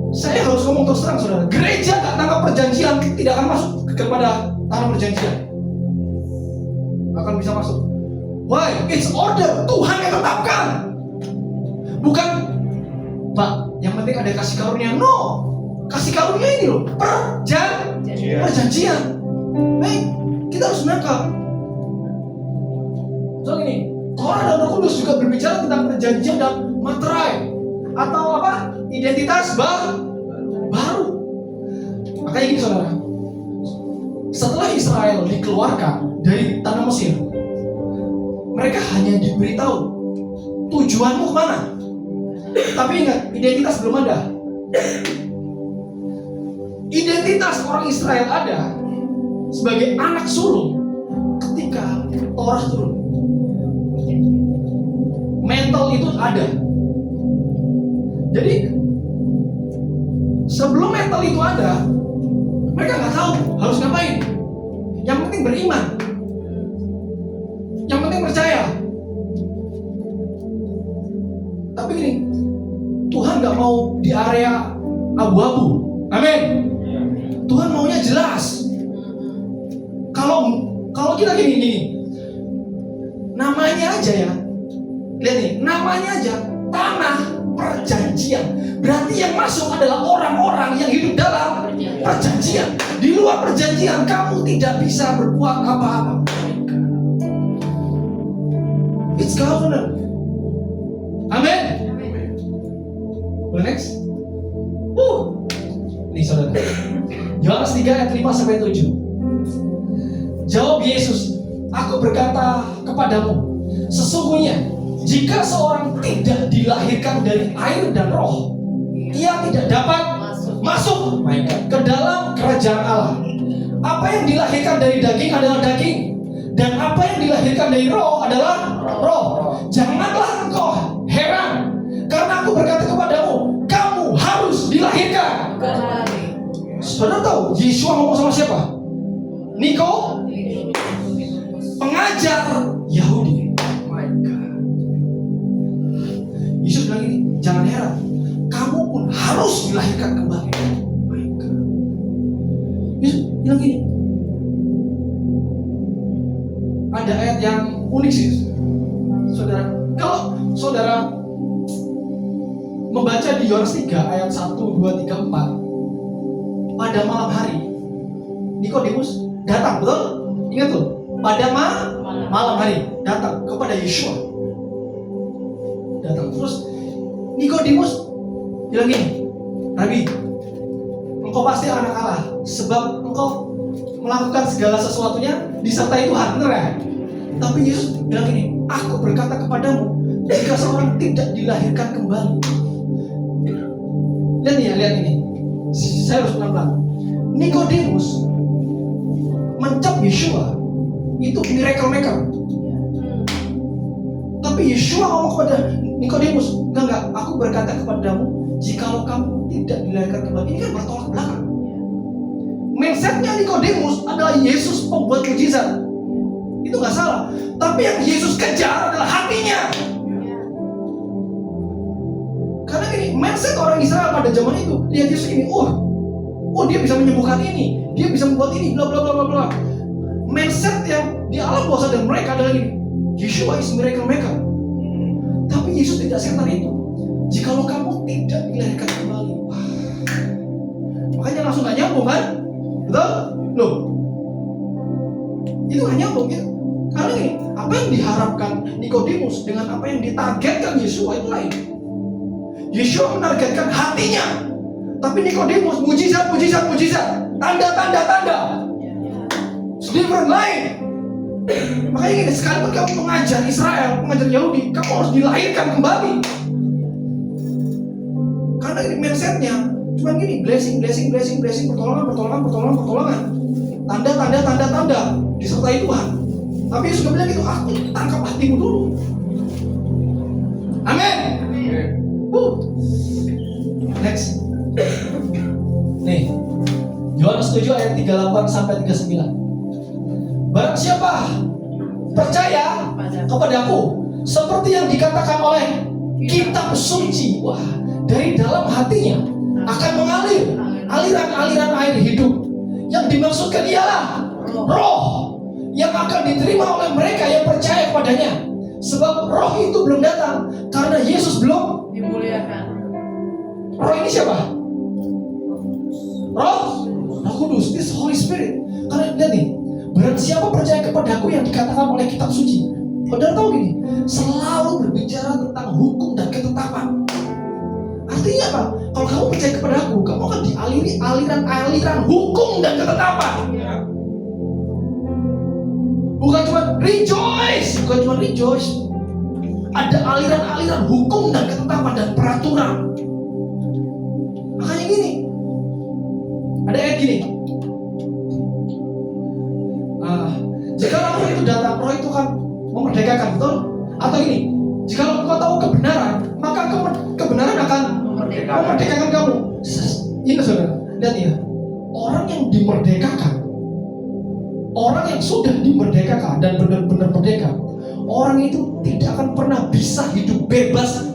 Saya harus ngomong terus terang, saudara. Gereja tak tangkap perjanjian tidak akan masuk kepada tanah perjanjian. Akan bisa masuk. Why? It's order. Tuhan yang tetapkan. Bukan, Pak, yang penting ada kasih karunia. No. Kasih karunia ini loh, perjanjian. Baik, kita harus menangkap. Soal ini, Torah dan Roh Kudus juga berbicara tentang perjanjian dan materai atau apa? Identitas baru. Makanya gini, saudara. Setelah Israel dikeluarkan dari tanah Mesir, mereka hanya diberitahu tujuanmu kemana. Tapi ingat, identitas belum ada. Identitas orang Israel ada sebagai anak sulung ketika Torah turun. Mental itu ada. Jadi sebelum mental itu ada, mereka nggak tahu harus ngapain. Yang penting beriman, yang penting percaya. Tapi gini, Tuhan nggak mau di area abu-abu. Amin. Tuhan maunya jelas. Kalau kita gini, namanya aja ya. Lihat nih, namanya aja tanah perjanjian. Berarti yang masuk adalah orang-orang yang hidup dalam perjanjian. Di luar perjanjian kamu tidak bisa berbuat apa-apa. It's covenant. Amin. Boleh next? Nih saudara, Yohanes 3 ayat 5-7. Jawab Yesus, aku berkata kepadamu, sesungguhnya jika seorang tidak dilahirkan dari air dan roh, ia tidak dapat masuk ke dalam kerajaan Allah. Apa yang dilahirkan dari daging adalah daging, dan apa yang dilahirkan dari roh adalah roh. Janganlah engkau heran, karena aku berkata kepadamu, kamu harus dilahirkan. Saudara tahu Yesua ngomong sama siapa? Niko, pengajar Yahudi. My God. Yesus bilang ini, jangan heran, kamu pun harus dilahirkan kembali. My God. Yesus bilang gini. Ada ayat yang unik sih, saudara. Kalau saudara membaca di Yohanes 3 ayat 1, 2, 3, 4, pada malam hari Nikodemus datang, betul? Ingat tuh, pada malam hari datang kepada Yeshua. Datang terus Nikodemus bilang gini, Rabi, engkau pasti anak Allah, sebab engkau melakukan segala sesuatunya disertai Tuhan, benar ya? Tapi Yesus bilang gini, aku berkata kepadamu, jika seorang tidak dilahirkan kembali. Lihat ini. Saya harus pelan-pelan. Nikodemus mencap Yeshua itu miracle maker. Tapi Yeshua ngomong kepada Nikodemus, enggak, aku berkata kepadamu, jikalau kamu tidak dilahirkan kembali. Ini kan bertolak belakang. Mindsetnya Nikodemus adalah Yesus pembuat mujizat. Itu nggak salah. Tapi yang Yesus kejar adalah hatinya. Karena gini, mindset orang Israel pada zaman itu, lihat Yesus ini, oh dia bisa menyembuhkan ini, dia bisa membuat ini, bla bla bla bla bla. Mindset yang di alam bawah sadar mereka adalah ini, Yeshua is miracle maker. Tapi Yesus tidak setan itu. Jikalau kamu tidak dilahirkan kembali, makanya langsung gak nyambung kan? Betul? Loh, itu gak nyambung ya. Karena ini, apa yang diharapkan Nikodemus dengan apa yang ditargetkan Yeshua itu lain. Yeshua menargetkan hatinya, tapi Nikodemus mujizat, tanda. Different lain. Makanya gini, sekalipun kamu mengajar Israel, mengajar Yahudi, kamu harus dilahirkan kembali. Karena ini mindsetnya cuma gini, blessing, pertolongan, tanda disertai Tuhan. Tapi Yesus bilang gitu, aku tangkap hatimu dulu. Amin. Next. Nih, Yohanes 7 ayat 38-39. Barang siapa percaya kepadaku, seperti yang dikatakan oleh kitab suci, dari dalam hatinya akan aliran-aliran air hidup. Yang dimaksudkan ialah roh yang akan diterima oleh mereka yang percaya kepadanya. Sebab roh itu belum datang karena Yesus belum dimuliakan. Roh ini siapa? Roh Kudus, this Holy Spirit. Karena lihat nih, barang siapa percaya kepadaku yang dikatakan oleh kitab suci. Saudara tahu gini, selalu berbicara tentang hukum dan ketetapan. Artinya apa? Kalau kamu percaya kepadaku, kamu akan dialiri aliran-aliran hukum dan ketetapan. Bukan cuma rejoice. Ada aliran-aliran hukum dan ketetapan dan peraturan. Makanya gini, ada ayat gini. Jika roh itu datang, roh itu kan memerdekakan, betul? Atau ini, jika engkau tahu kebenaran, maka kebenaran akan memerdekakan kamu. Ini saudara, lihat ya. Orang yang dimerdekakan, orang yang sudah dimerdekakan dan benar-benar merdeka, orang itu tidak akan pernah bisa hidup bebas